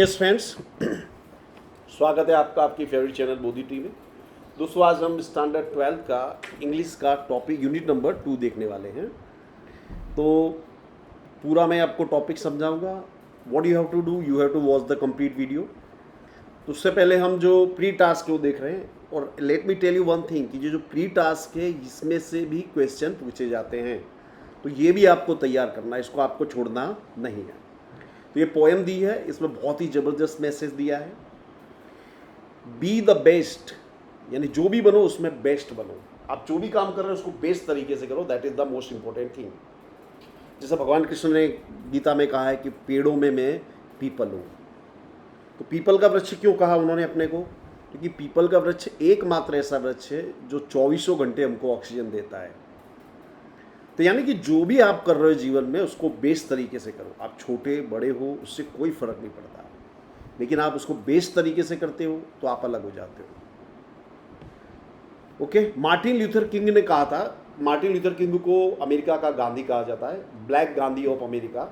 Yes friends, स्वागत है आपका आपकी फेवरेट चैनल मोदी टी में। दोस्तों, आज हम स्टैंडर्ड 12 का इंग्लिश का टॉपिक यूनिट नंबर 2 देखने वाले हैं। तो पूरा मैं आपको टॉपिक समझाऊंगा। What you have to do, you have to watch the complete video. तो उससे पहले हम जो प्री टास्क को देख रहे हैं, और let me tell you one thing कि ये जो प्री टास्क है इसमें से भी क्वेश्चन पूछे जाते हैं, तो ये भी आपको तैयार करना है, इसको आपको छोड़ना नहीं है। तो ये पोएम दी है, इसमें बहुत ही ज़बरदस्त मैसेज दिया है। बी द बेस्ट, यानी जो भी बनो उसमें बेस्ट बनो। आप जो भी काम कर रहे हो उसको बेस्ट तरीके से करो, that is the most important thing. जैसा भगवान कृष्ण ने गीता में कहा है कि पेड़ों में मैं पीपल हूँ। तो पीपल का वृक्ष क्यों कहा उन्होंने अपने को? क्योंकि पीपल का वृक्ष एकमात्र ऐसा वृक्ष है जो 24 घंटे हमको ऑक्सीजन देता है। तो यानी कि जो भी आप कर रहे हो जीवन में उसको बेस्ट तरीके से करो। आप छोटे बड़े हो उससे कोई फर्क नहीं पड़ता, लेकिन आप उसको बेस्ट तरीके से करते हो तो आप अलग हो जाते हो। ओके, मार्टिन ल्यूथर किंग ने कहा था, मार्टिन ल्यूथर किंग को अमेरिका का गांधी कहा जाता है, ब्लैक गांधी ऑफ अमेरिका।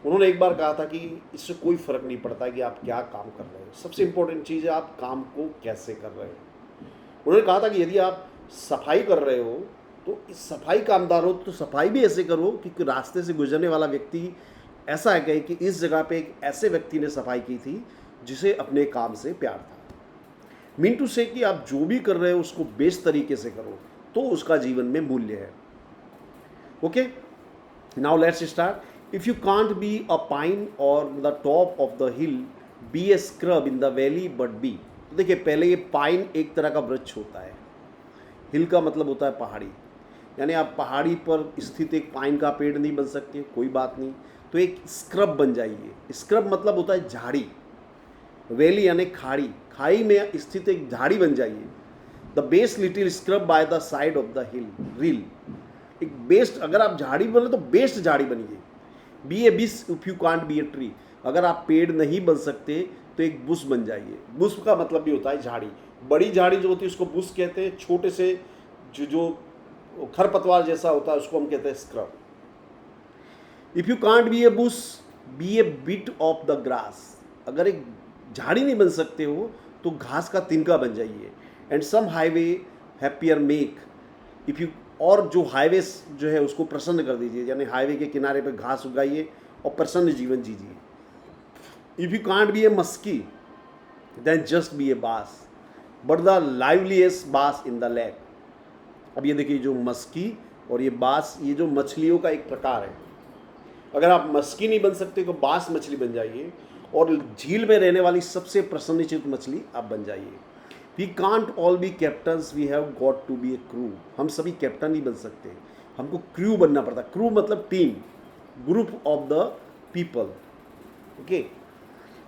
उन्होंने एक बार कहा था कि इससे कोई फर्क नहीं पड़ता कि आप क्या काम कर रहे हो, सबसे इंपॉर्टेंट चीज़ है आप काम को कैसे कर रहे हो। उन्होंने कहा था कि यदि आप सफाई कर रहे हो तो इस सफाई कामदार हो तो सफाई भी ऐसे करो कि रास्ते से गुजरने वाला व्यक्ति ऐसा है कहे कि इस जगह पे एक ऐसे व्यक्ति ने सफाई की थी जिसे अपने काम से प्यार था। मीन टू से कि आप जो भी कर रहे हो उसको बेस्ट तरीके से करो तो उसका जीवन में मूल्य है। Okay, now let's start. If you can't be a pine on the top of the hill, be a scrub in the valley but be. तो देखिए, पहले ये पाइन एक तरह का वृक्ष होता है, हिल का मतलब होता है पहाड़ी, यानी आप पहाड़ी पर स्थित एक पाइन का पेड़ नहीं बन सकते, कोई बात नहीं, तो एक स्क्रब बन जाइए। स्क्रब मतलब होता है झाड़ी, वैली यानी खाड़ी, खाई में स्थित एक झाड़ी बन जाइए। The best little scrub by the side of the hill reel, एक बेस्ट, अगर आप झाड़ी बने तो बेस्ट झाड़ी बनिए। बी ए बिस if you can't be a tree, अगर आप पेड़ नहीं बन सकते तो एक बुश बन जाइए। बुश का मतलब भी होता है झाड़ी। बड़ी झाड़ी जो होती है उसको बुश कहते हैं, छोटे से जो खरपतवार जैसा होता है उसको हम कहते हैं scrub. If you can't be a bush, be a bit of the grass, अगर एक झाड़ी नहीं बन सकते हो तो घास का तिनका बन जाइए। And some highway happier make, if you, और जो हाईवे जो है उसको प्रसन्न कर दीजिए, यानी हाईवे के किनारे पे घास उगाइए और प्रसन्न जीवन जीजिए। If you can't be a muskie, then just be a bass, but the लाइवलीएस्ट बास इन द लेक। अब ये देखिए, जो मस्की और ये बास, ये जो मछलियों का एक प्रकार है। अगर आप मस्की नहीं बन सकते तो बास मछली बन जाइए, और झील में रहने वाली सबसे प्रसन्नचित्त मछली आप बन जाइए। We can't all be captains, we have got to be a crew, हम सभी कैप्टन नहीं बन सकते, हमको क्रू बनना पड़ता। क्रू मतलब team, group of the people. Okay,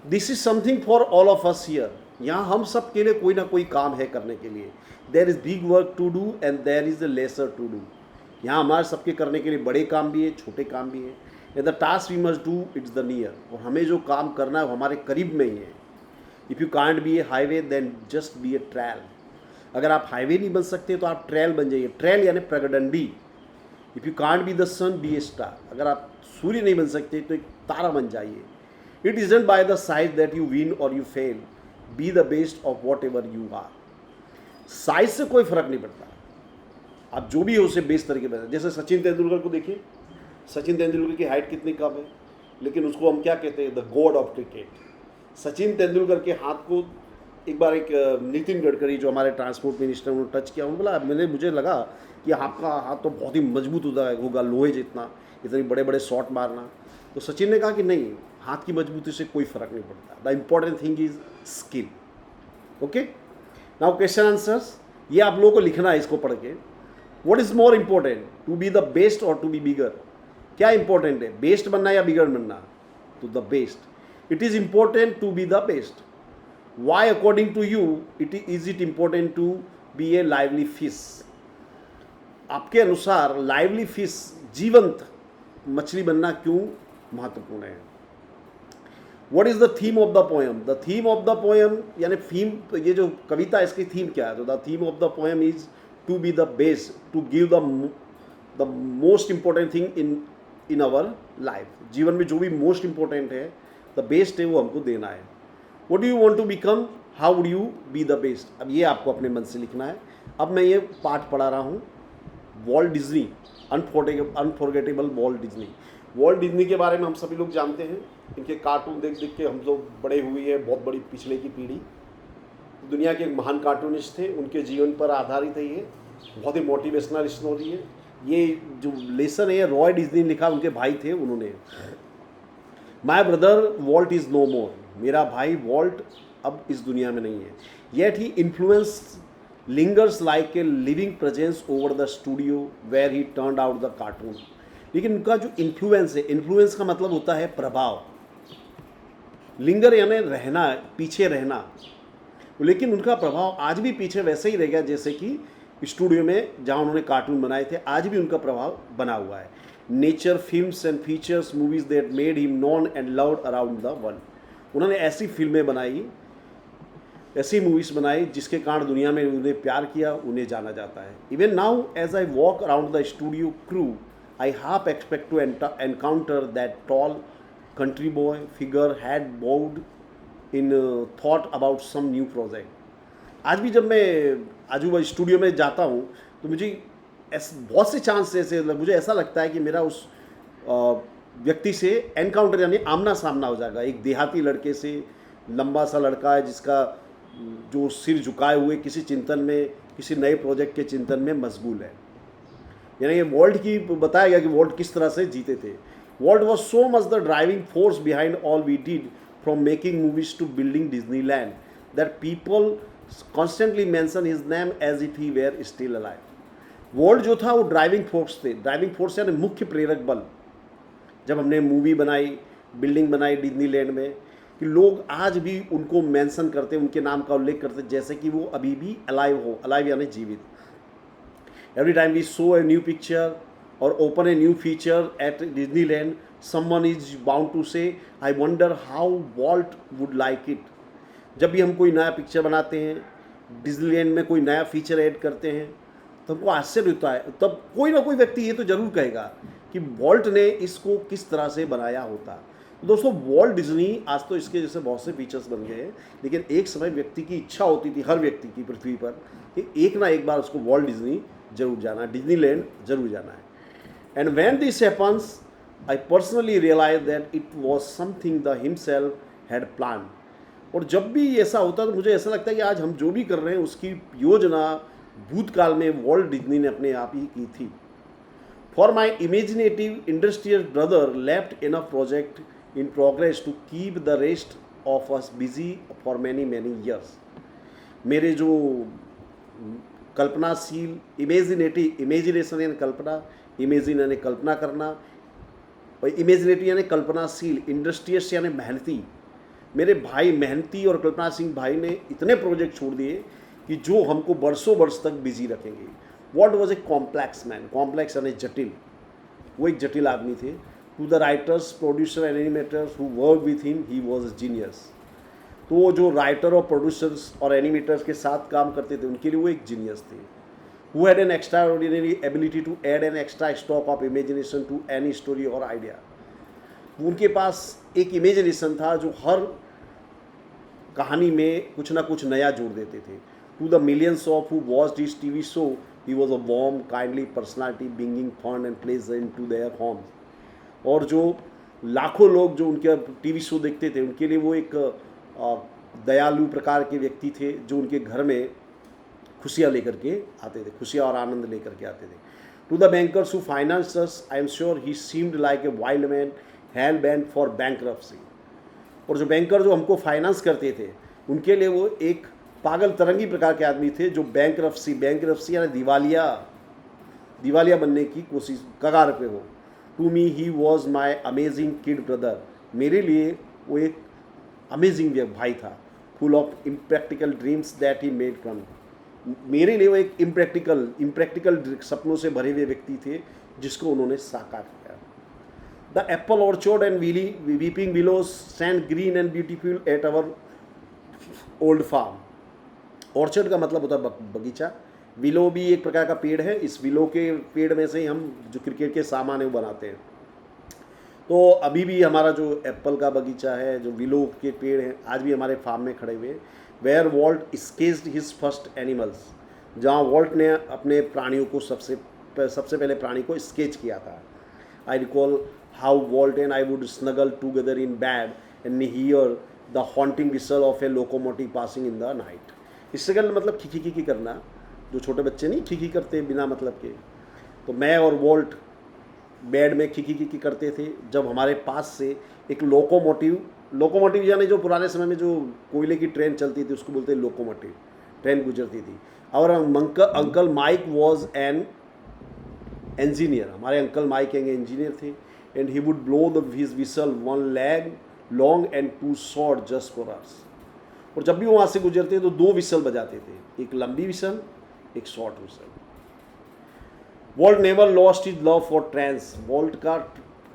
this is something for all of us here, यहाँ हम सब के लिए कोई ना कोई काम है करने के लिए। There is big work to do and there is a lesser to do, यहाँ हमारे सबके करने के लिए बड़े काम भी है, छोटे काम भी है। And the task we must do it's the near, और हमें जो काम करना है वो हमारे करीब में ही है। If you can't be a highway then just be a trail, अगर आप हाईवे नहीं बन सकते तो आप ट्रेल बन जाइए। ट्रेल यानी प्रगडंडी। If you can't be the sun be a star, अगर आप सूर्य नहीं बन सकते तो एक तारा बन जाइए। It isn't by the size that you win or you fail, be the best of whatever you are. Size से कोई फर्क नहीं पड़ता, आप जो भी हो उसे बेस्ट तरीके से। जैसे सचिन तेंदुलकर को देखिए, सचिन तेंदुलकर की हाइट कितनी कम है, लेकिन उसको हम क्या कहते हैं, the God of cricket. Sachin Tendulkar के हाथ को एक बार एक नितिन गडकरी जो हमारे ट्रांसपोर्ट मिनिस्टर, उन्होंने टच किया, उन्होंने बोला, मुझे लगा कि आपका हाथ तो बहुत ही मजबूत होगा, लोहे जितना, इतने बड़े बड़े शॉट मारना। तो सचिन ने कहा कि नहीं, हाथ की मजबूती से कोई फर्क नहीं पड़ता, the important thing is skill. Okay, now question answers, ये आप लोगों को लिखना है इसको पढ़ के। What is more important, to be the best और टू बी बिगर? क्या इंपॉर्टेंट है, बेस्ट बनना या बिगर बनना? तो the best. It is important to be the best. Why according to you is it important to be a lively fish? आपके अनुसार lively fish, जीवंत मछली बनना क्यों महत्वपूर्ण है? What is the theme of the poem? The theme of the poem यानी theme, ये जो कविता इसकी थीम क्या है? तो the theme of the poem is to be the best, to give the most important thing in our life. जीवन में जो भी मोस्ट इंपॉर्टेंट है, द द बेस्ट है वो हमको देना है। What do you want to become, how would you B the best. अब ये आपको अपने मन से लिखना है। अब मैं ये पाठ पढ़ा रहा हूँ, Walt Disney, unforgettable Walt Disney. Walt Disney के बारे में हम सभी लोग जानते हैं, इनके कार्टून देख देख के हम लोग बड़े हुए हैं, बहुत बड़ी पिछले की पीढ़ी। दुनिया के एक महान कार्टूनिस्ट थे, उनके जीवन पर आधारित है ये, बहुत ही मोटिवेशनल स्टोरी है। ये जो लेसन है रॉय डिज्नी ने लिखा, उनके भाई थे उन्होंने। My brother Walt is no more, मेरा भाई वॉल्ट अब इस दुनिया में नहीं है। Yet he influence lingers like a living presence over the studio where he turned out the cartoon. लेकिन उनका जो इन्फ्लुएंस है, इन्फ्लुएंस का मतलब होता है प्रभाव, लिंगर यानी रहना, पीछे रहना, लेकिन उनका प्रभाव आज भी पीछे वैसे ही रह गया जैसे कि स्टूडियो में जहाँ उन्होंने कार्टून बनाए थे, आज भी उनका प्रभाव बना हुआ है। Nature films and features movies that made him non and loved around the world. उन्होंने ऐसी फिल्में बनाई, ऐसी मूवीज बनाई जिसके कारण दुनिया में उन्हें प्यार किया, उन्हें जाना जाता है। Even now as I walk around the studio crew, I half expect to encounter that tall country boy figure head bowed in thought about some new project. आज भी जब मैं आजू बाजू स्टूडियो में जाता हूँ तो मुझे बहुत से चांस ऐसे मुझे ऐसा लगता है कि मेरा उस व्यक्ति से एनकाउंटर यानी आमना सामना हो जाएगा। एक देहाती लड़के से, लंबा सा लड़का है जिसका जो सिर झुकाए हुए किसी चिंतन में, किसी नए प्रोजेक्ट के चिंतन में मशगूल है। यानी ये वॉल्ट की बताया गया कि वॉल्ट किस तरह से जीते थे। Walt was so much the driving force behind all we did from making movies to building Disneyland that people constantly mention his name as if he were still alive. Walt जो था वो driving force थे। Driving force यानी मुख्य प्रेरक बल। जब हमने मूवी बनाई, बिल्डिंग बनाई डिज्नीलैंड में, कि लोग आज भी उनको मेंशन करते, उनके नाम का उल्लेख करते जैसे कि वो अभी भी अलाइव हो। अलाइव यानी जीवित। Every time we show a new picture or open a new feature at Disneyland, someone is bound to say I wonder how Walt would like it. जब भी हम कोई नया पिक्चर बनाते हैं, डिज्नीलैंड में कोई नया फीचर ऐड करते हैं, तो हमको आश्चर्य होता है। तब कोई ना कोई व्यक्ति ये तो जरूर कहेगा कि वॉल्ट ने इसको किस तरह से बनाया होता। दोस्तों, वॉल्ट डिज्नी आज तो इसके जैसे बहुत से फीचर्स बन गए हैं, लेकिन एक समय व्यक्ति की इच्छा होती थी, हर व्यक्ति की पृथ्वी पर, कि एक ना एक बार उसको वॉल्ट डिज्नी जरूर जाना है, डिज्नीलैंड जरूर जाना है। And when this happens I personally realize that it was something the himself had plan. और जब भी ऐसा होता है तो मुझे ऐसा लगता है कि आज हम जो भी कर रहे हैं उसकी योजना भूतकाल में वॉल्ट डिज्नी ने अपने आप ही की थी। For my imaginative industrial brother left in a project in progress to keep the rest of us busy for many years। मेरे जो कल्पनाशील, इमेजिनेशन यानी कल्पना, इमेजिन यानी कल्पना करना, और इमेजिनेटिव यानी कल्पनाशील, इंडस्ट्रियस यानी मेहनती। मेरे भाई मेहनती और कल्पनाशील भाई ने इतने प्रोजेक्ट छोड़ दिए कि जो हमको वर्षों वर्ष तक बिजी रखेंगे। Walt was a complex man, complex यानी जटिल, वो एक जटिल आदमी थे। To the writers, producer and animators who work with him he was a genius. तो वो जो राइटर और प्रोड्यूसर्स और एनिमेटर्स के साथ काम करते थे उनके लिए वो एक जीनियस थे। Who had an extraordinary ability to add an extra stock of imagination to any story और आइडिया। उनके पास एक इमेजिनेशन था जो हर कहानी में कुछ ना कुछ नया जोड़ देते थे। To the millions of who watched his TV show he was a warm kindly personality bringing fun and pleasure into their homes. और जो लाखों लोग जो उनके टीवी शो देखते थे उनके लिए वो एक दयालु प्रकार के व्यक्ति थे जो उनके घर में खुशियाँ लेकर के आते थे, खुशियाँ और आनंद लेकर के आते थे। To the bankers who financed us I am sure he seemed like a wild man hell bent for bankruptcy. और जो बैंकर जो हमको फाइनेंस करते थे उनके लिए वो एक पागल तरंगी प्रकार के आदमी थे जो बैंकरप्सी यानी दिवालिया बनने की कोशिश कगार पे हो। To me he was my amazing kid brother, मेरे लिए वो एक अमेजिंग भाई था। Full of impractical dreams that he made come, मेरे लिए वो एक इम्प्रैक्टिकल सपनों से भरे हुए व्यक्ति थे जिसको उन्होंने साकार किया। The apple orchard and weeping willows stand green and beautiful at our old farm. Orchard का मतलब होता है बगीचा, विलो भी एक प्रकार का पेड़ है। इस विलो के पेड़ में से ही हम जो क्रिकेट के सामान है वो बनाते हैं। तो अभी भी हमारा जो एप्पल का बगीचा है, जो विलो के पेड़ हैं, आज भी हमारे फार्म में खड़े हुए हैं। Where Walt sketched his first animals, जहाँ वॉल्ट ने अपने प्राणियों को सबसे पहले प्राणी को स्केच किया था। I recall how Walt and I would snuggle together in bed and hear the haunting whistle of a locomotive passing in the night. Struggle मतलब खिखी खिखी करना, जो छोटे बच्चे नहीं खिखी करते बिना मतलब के। तो मैं और वॉल्ट बेड में खिखी खिखी करते थे जब हमारे पास से एक लोकोमोटिव यानी जो पुराने समय में जो कोयले की ट्रेन चलती थी उसको बोलते हैं लोकोमोटिव, ट्रेन गुजरती थी। और uncle Mike was an engineer, हमारे अंकल माइक एक इंजीनियर थे। And he would blow the his whistle one lag long and two short just for us. और जब भी वहाँ से गुजरते तो 2 विसल बजाते थे, एक लंबी विसल, एक short whistle. Walt never lost his love for trains, Walt का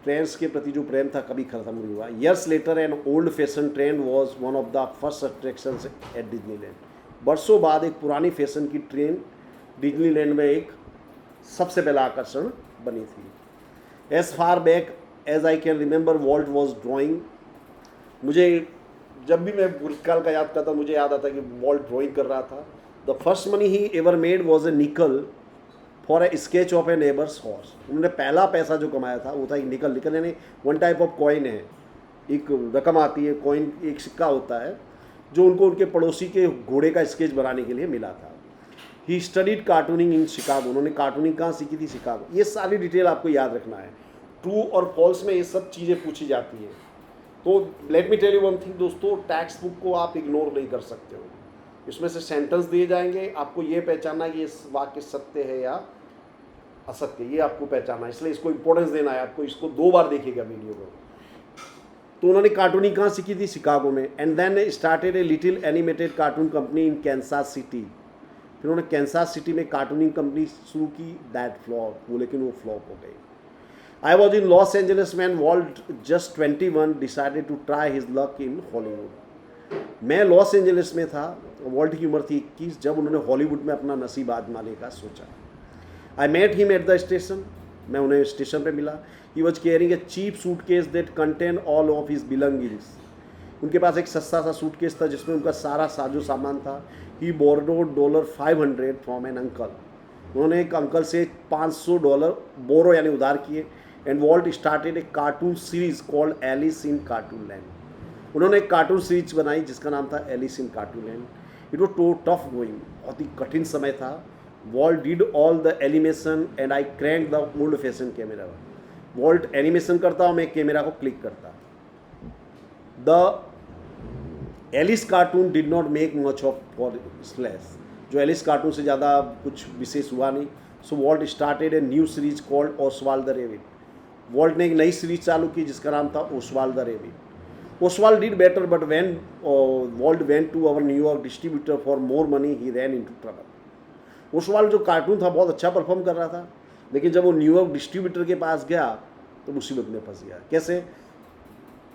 ट्रेन्स के प्रति जो प्रेम था कभी खत्म नहीं हुआ। Years later an old fashion train was one of the first attractions at Disneyland. बरसों बाद एक पुरानी फैशन की ट्रेन डिज्नीलैंड में एक सबसे पहला आकर्षण बनी थी। As far back as I can remember Walt was drawing. मुझे जब भी मैं भूतकाल का याद करता मुझे याद आता कि वॉल्ट ड्राइंग कर रहा था। The first money he ever made was a nickel for a sketch of a neighbour's horse. उन्होंने पहला पैसा जो कमाया था वो था एक निकल यानी वन टाइप ऑफ कॉइन है, एक रकम आती है, कॉइन एक सिक्का होता है जो उनको उनके पड़ोसी के घोड़े का स्केच बनाने के लिए मिला था। He studied cartooning in Chicago, उन्होंने कार्टूनिंग कहाँ सीखी थी? शिकागो। ये सारी डिटेल आपको याद रखना है, ट्रू और फॉल्स में ये सब चीज़ें पूछी जाती हैं। तो let me tell you one thing दोस्तों, टेक्स्ट बुक को आप इग्नोर नहीं कर सकते हो। इसमें से सेंटेंस दिए जाएंगे, आपको ये पहचानना है ये वाक्य सत्य है या असत्य, ये आपको पहचानना है, इसलिए इसको इंपॉर्टेंस देना है आपको। इसको 2 बार देखिएगा वीडियो को। तो उन्होंने कार्टूनिंग कहाँ सीखी थी? शिकागो में। And then started a little animated cartoon company in Kansas city. फिर उन्होंने कैंसास सिटी में कार्टूनिंग कंपनी शुरू की। दैट फ्लॉप, वो लेकिन वो फ्लॉप हो गई। I was in Los Angeles man Walt just 21 decided to try his luck in Hollywood. मैं लॉस एंजलिस में था, वॉल्ट की उम्र थी 21 जब उन्होंने हॉलीवुड में अपना नसीब आजमाने का सोचा। I met him at the station, मैं उन्हें स्टेशन पे मिला। He was carrying a cheap suitcase that contain all of his belongings. उनके पास एक सस्ता सा सूटकेस था जिसमें उनका सारा साजो सामान था। He borrowed $500 from an uncle, उन्होंने एक अंकल से $500 बोरो यानी उधार किए। And Walt started a cartoon series called Alice in cartoon land. उन्होंने एक कार्टून सीरीज बनाई जिसका नाम था Alice in cartoon land. It was tough going, बहुत ही कठिन समय था। Walt did all the animation and I crank the old fashion camera. Walt animation करता और मैं कैमरा को क्लिक करता। The Alice cartoon did not make much of for slash, जो एलिस कार्टून से ज़्यादा कुछ विशेष हुआ नहीं। So Walt started a new series called Oswald the rabbit. Walt ने एक नई सीरीज चालू की जिसका नाम था Oswald the rabbit. Oswald did better but when Walt went to our New York distributor for more money he ran into trouble. Oswald जो cartoon था बहुत अच्छा परफॉर्म कर रहा था, लेकिन जब वो न्यूयॉर्क डिस्ट्रीब्यूटर के पास गया तो मुसीबत में फंस गया। कैसे?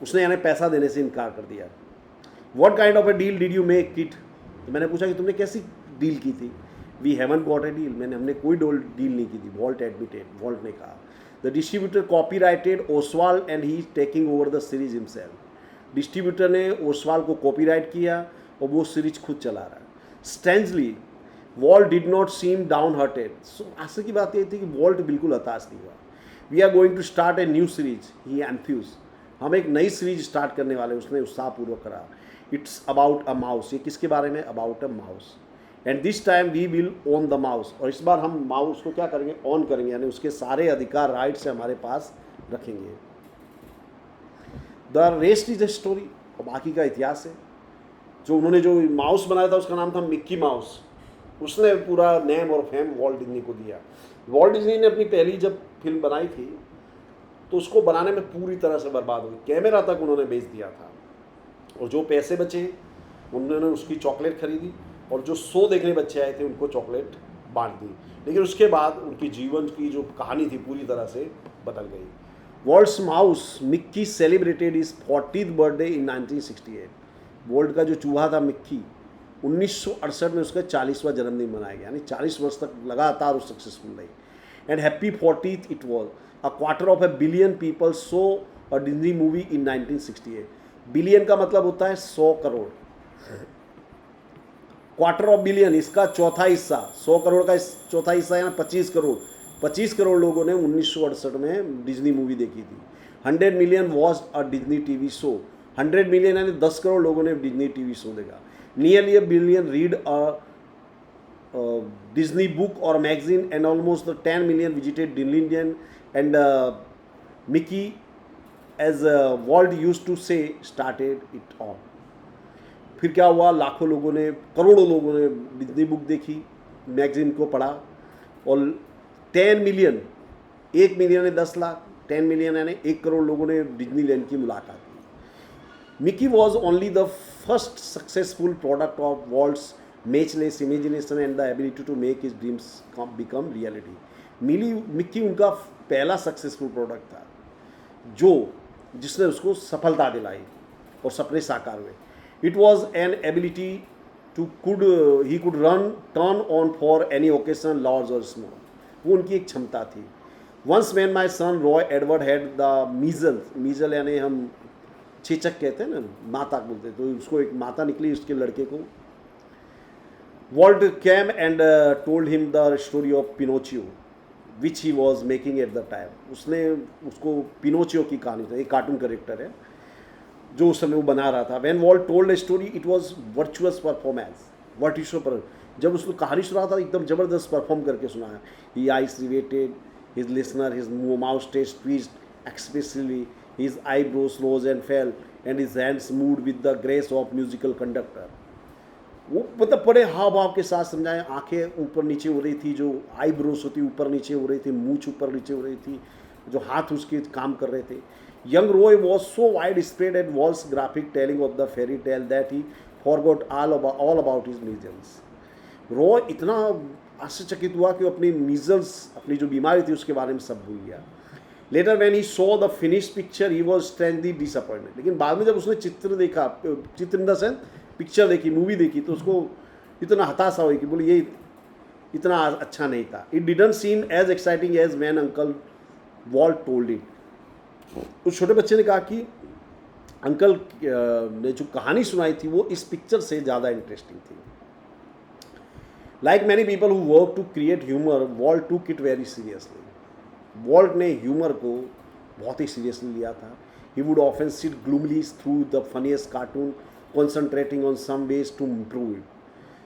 उसने यानी पैसा देने से इनकार कर दिया। What kind of a deal did you make kid? तो मैंने पूछा कि तुमने कैसी डील की थी? We haven't got a deal, हमने कोई डील नहीं की थी। वॉल्ट एडमिटेड, वॉल्ट ने कहा। The distributor copyrighted Oswald and he taking over the series himself. Distributor ने ओसवाल्ड को कॉपीराइट किया और वो सीरीज खुद चला रहा है। Strangely Walt did not seem down hurted. So आशा की बात यह थी कि वॉल्ट बिल्कुल हताश नहीं हुआ। We are going to start a new series, he enthuse. हम एक नई सीरीज स्टार्ट करने वाले, उसने उत्साहपूर्वक करा। इट्स अबाउट अ माउस, ये किसके बारे में? About a mouse. And this time we will own the mouse, और इस बार हम माउस को क्या करेंगे? ऑन करेंगे, यानी उसके सारे अधिकार राइट्स हमारे पास रखेंगे। The rest is a story, और बाकी का इतिहास है। जो उन्होंने जो माउस बनाया था उसका नाम था मिक्की माउस। उसने पूरा नेम और फेम वॉल्ट डिज्नी को दिया। वॉल्ट डिज्नी ने अपनी पहली जब फिल्म बनाई थी तो उसको बनाने में पूरी तरह से बर्बाद हुई, कैमरा तक उन्होंने बेच दिया था। और जो पैसे बचे उन्होंने उसकी चॉकलेट खरीदी, और जो 100 देखने बच्चे आए थे उनको चॉकलेट बांट दी। लेकिन उसके बाद उनकी जीवन की जो कहानी थी पूरी तरह से बदल गई। Walt's mouse Mickey celebrated his 40th birthday in 1968। Walt का जो चूहा था मिक्की, 1968 में उसका 40वां जन्मदिन मनाया गया, यानी 40 वर्ष तक लगातार वो सक्सेसफुल रही। And happy 40th it was. A 250 million people saw a Disney movie in 1968। Billion का मतलब होता है 100 करोड़, क्वार्टर ऑफ बिलियन इसका चौथा हिस्सा, 100 करोड़ का चौथा हिस्सा है ना 25 करोड़। 25 करोड़ लोगों ने 1968 में डिज्नी मूवी देखी थी। 100 million watch a Disney TV show, 100 million यानी 10 करोड़ लोगों ने डिज्नी टीवी शो देखा। Nearly a billion read a Disney book or magazine, and almost 10 million visited Disneyland and Mickey, as Walt used to say, started it all। फिर क्या हुआ, लाखों लोगों ने, करोड़ों लोगों ने डिज्नी बुक देखी, मैगजीन को पढ़ा, और 10 मिलियन, 1 मिलियन है 10 लाख, 10 मिलियन यानी 1 करोड़ लोगों ने डिज्नीलैंड की मुलाकात की। Mickey was only the first successful product of Walt's matchless imagination and the ability to make his dreams become reality. Mickey उनका पहला सक्सेसफुल प्रोडक्ट था जो जिसने उसको सफलता दिलाई और सपने साकार हुए। It was an ability to he could run turn on for any occasion large or small, वो उनकी एक क्षमता थी। Once when my son Roy Edward had the measle यानी हम चेचक कहते हैं ना, माता बोलते, तो उसको एक माता निकली उसके लड़के को। Walt came and told him the story of Pinocchio, which he was making at the time। उसने उसको पिनोचियो की कहानी था, एक कार्टून कैरेक्टर है जो उस समय वो बना रहा था। When Walt told a story, it was virtuous performance, virtuoso पर जब उसको कहानी सुना था एकदम ज़बरदस्त परफॉर्म करके सुनाया। His eyes riveted his listener, his mouth twitched expressively, his eyebrows rose and fell, and his hands moved with the grace of musical conductor। वो मतलब बड़े हाव भाव के साथ समझाएं, आंखें ऊपर नीचे हो रही थी, जो आईब्रोस होती ऊपर नीचे हो रही थी, मूछ ऊपर नीचे हो रही थी, जो हाथ उसके काम कर रहे थे। Young Roy was so wide spread at Walt's graphic telling of the fairy tale that he forgot all about his measles. Roy इतना आश्चर्यचकित हुआ कि वो अपनी मीजल्स, अपनी जो बीमारी थी उसके बारे में सब भूल गया। Later when he saw the finish picture he was strangely disappointed. लेकिन बाद में जब उसने चित्र देखा, चित्र इन द सेंस पिक्चर देखी, मूवी देखी, तो उसको इतना हताशा हुई कि बोले ये इतना अच्छा नहीं था। It didn't seem as exciting as when uncle Walt told it. उस छोटे बच्चे ने कहा कि अंकल ने जो कहानी सुनाई थी वो इस पिक्चर से ज़्यादा इंटरेस्टिंग थी। Like many people who work to create humour, Walt took it very seriously. Walt ने ह्यूमर को बहुत ही सीरियसली लिया था। He would often sit gloomily through the funniest cartoon, concentrating on some ways to improve it.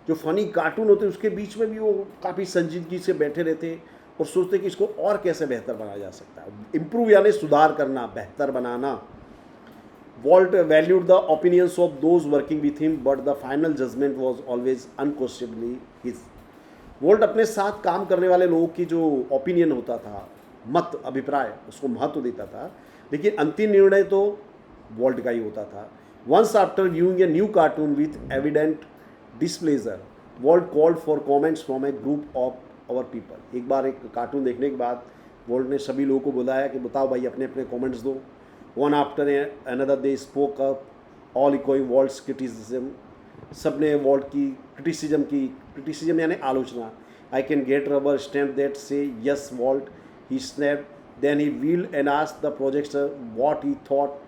जो funny cartoon होते उसके बीच में भी वो काफ़ी संजीदगी से बैठे रहते और सोचते कि इसको और कैसे बेहतर बनाया जा सकता है। इम्प्रूव यानी सुधार करना, बेहतर बनाना। Walt valued the opinions of those working with him, but the final judgement was always unquestionably his. Walt अपने साथ काम करने वाले लोगों की जो ओपिनियन होता था, मत, अभिप्राय, उसको महत्व देता था, लेकिन अंतिम निर्णय तो वॉल्ट का ही होता था। Once after viewing a new cartoon with evident displeasure, Walt called for comments from a group of our people। एक बार एक कार्टून देखने के बाद वॉल्ट ने सभी लोगों को बुलाया कि बताओ भाई अपने अपने कमेंट्स दो। One after another they spoke up, all echoing Walt's criticism। सब ने वॉल्ट की क्रिटिसिज्म यानी आलोचना। I can get rubber stamp that say yes Walt, he snapped। Then he wheeled and asked the projector what he thought।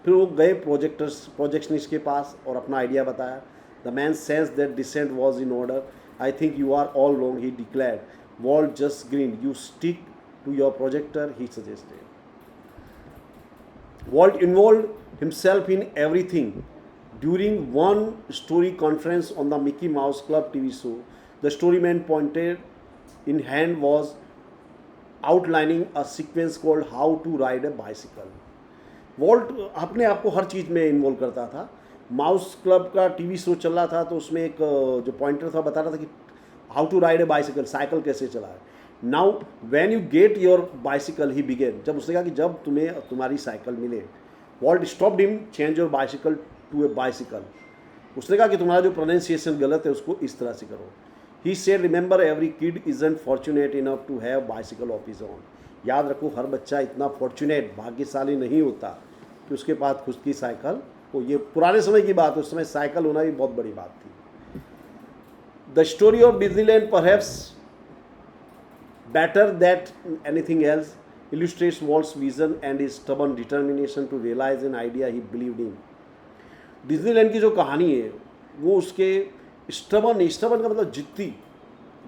फिर वो गए projectionist के पास और अपना आइडिया बताया। The man sense that dissent was in order. I think you are all wrong, he declared. Walt just grinned. You stick to your projector, he suggested. Walt involve himself in everything. During one story conference on the Mickey Mouse Club TV show, the story man pointed in hand was outlining a sequence called how to ride a bicycle. Walt अपने आप को हर चीज़ में involve करता था। Mouse club का TV show चल रहा था तो उसमें एक जो पॉइंटर था बता रहा था कि how to ride a bicycle, cycle कैसे चलाए। Now when you get your bicycle he began. जब उसने कहा कि जब तुम्हें तुम्हारी साइकिल मिले, Walt stopped him, change your bicycle to a bicycle. उसने कहा कि तुम्हारा जो प्रोनाउंसिएशन गलत है उसको इस तरह से करो। He said remember every kid isn't fortunate enough to have bicycle of his own. याद रखो हर बच्चा इतना फॉर्चुनेट, भाग्यशाली नहीं होता कि उसके पास खुद की साइकिल हो। ये पुराने समय की बात है, उस समय साइकिल होना भी बहुत बड़ी बात थी। The story of Disneyland perhaps better that anything else illustrates Walt's vision and his stubborn determination to realize an idea he believed in. Disneyland की जो कहानी है वो उसके स्टबर्न का मतलब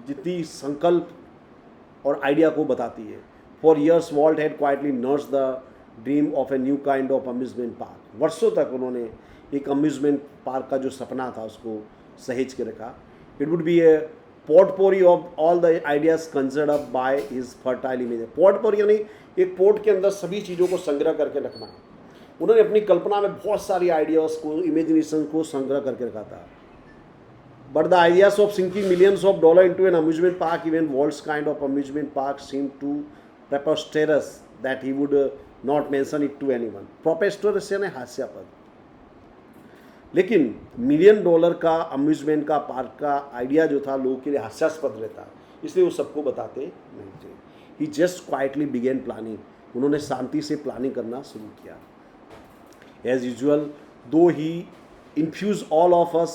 जिद्दी संकल्प और आइडिया को बताती है. For years Walt had quietly nurse the dream of a new kind of amusement park. वर्षों तक उन्होंने एक अम्यूजमेंट पार्क का जो सपना था उसको सहेज के रखा. It would be a potpourri of all the ideas conjured up by his fertile image. Potpourri यानी एक पोर्ट के अंदर सभी चीज़ों को संग्रह करके रखना. उन्होंने अपनी कल्पना में बहुत सारी आइडियाज़ को, इमेजिनेशन को संग्रह करके रखा था. But the ideas of sinking millions of dollar into an amusement park, even world's kind of amusement park, seem to preposterous that he would not mention it to anyone. Preposterous यानी हास्यास्पद. लेकिन $1,000,000 का amusement का park का idea जो था लोगों के लिए हास्यास्पद रहता, इसलिए वो सबको बताते नहीं थे. ही जस्ट क्वाइटली बिगेन प्लानिंग. उन्होंने शांति से प्लानिंग करना शुरू किया. As usual, though he infuse all of us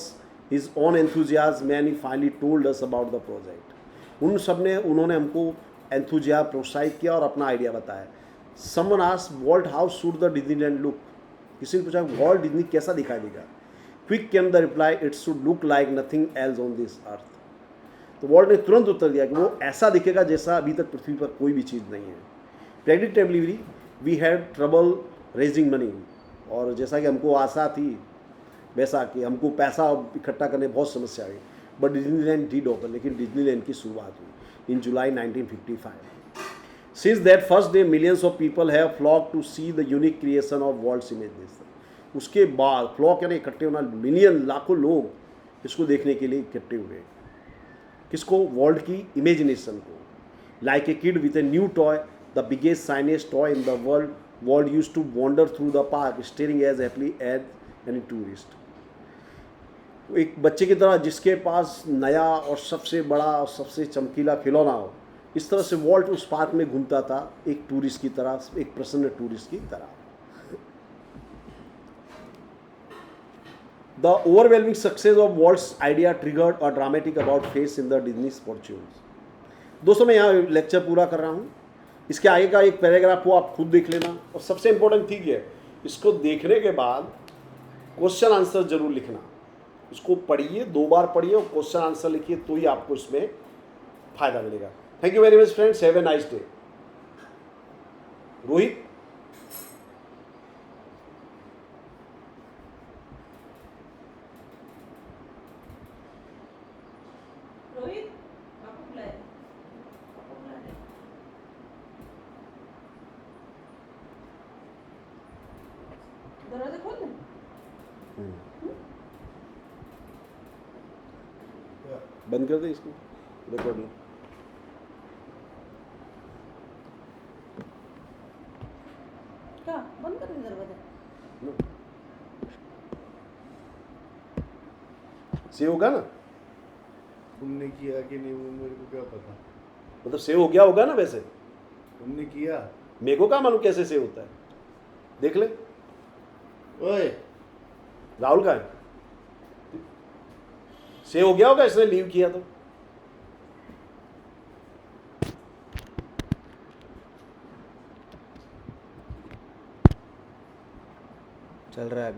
his own enthusiasm and he finally told us about the project. उन्होंने हमको एंथुजियाज्म प्रोत्साहित किया और अपना आइडिया बताया. Someone asked Walt how should the Disneyland look. किसी ने पूछा वॉल्ट डिज्नी कैसा दिखाई देगा. Quick came the reply, it should look like nothing else on this earth. तो वॉल्ट ने तुरंत उत्तर दिया कि वो ऐसा दिखेगा जैसा अभी तक पृथ्वी पर कोई भी चीज़ नहीं है. Predictably we had trouble raising money. और जैसा कि हमको आशा थी वैसा कि हमको पैसा इकट्ठा करने बहुत समस्या हुई. But Disneyland did open. लेकिन डिज्नीलैंड की शुरुआत हुई in July 1955. Since that first day, millions of people have flocked to see the unique creation of Walt's images. उसके बाद फ्लॉक यानी इकट्ठे होना, मिलियन लाखों लोग इसको देखने के लिए इकट्ठे हुए. किसको? वॉल्ट की इमेजिनेशन को. Like a kid with a new toy, the biggest shiniest toy in the world, Walt used to wander through the park staring as happily as any tourist. एक बच्चे की तरह जिसके पास नया और सबसे बड़ा और सबसे चमकीला खिलौना हो, इस तरह से वॉल्ट उस पार्क में घूमता था एक टूरिस्ट की तरह, एक प्रसन्न टूरिस्ट की तरह. The overwhelming success of vaults idea triggered a dramatic about face in the डिज्नीज fortunes. दोस्तों, मैं यहाँ लेक्चर पूरा कर रहा हूँ. इसके आगे का एक पैराग्राफ को आप खुद देख लेना. और सबसे इंपॉर्टेंट थिंग है, इसको देखने के बाद क्वेश्चन आंसर जरूर लिखना. इसको पढ़िए, 2 बार पढ़िए और क्वेश्चन आंसर लिखिए, तो ही आपको इसमें फायदा मिलेगा. Thank you very much friends. Have a nice day. Rohit, दरवाजा खोल दे. बंद कर दे इसको, रिकॉर्डिंग. क्या बंद कर दे दरवाजा. सेव होगा ना? तुमने किया कि नहीं वो मेरे को क्या पता. मतलब सेव हो गया होगा ना. वैसे तुमने किया. मेरे को क्या मालूम कैसे सेव होता है. देख ले. ओए, राहुल का है. सेव हो गया होगा, इसने लीव किया तो. चल रहा है.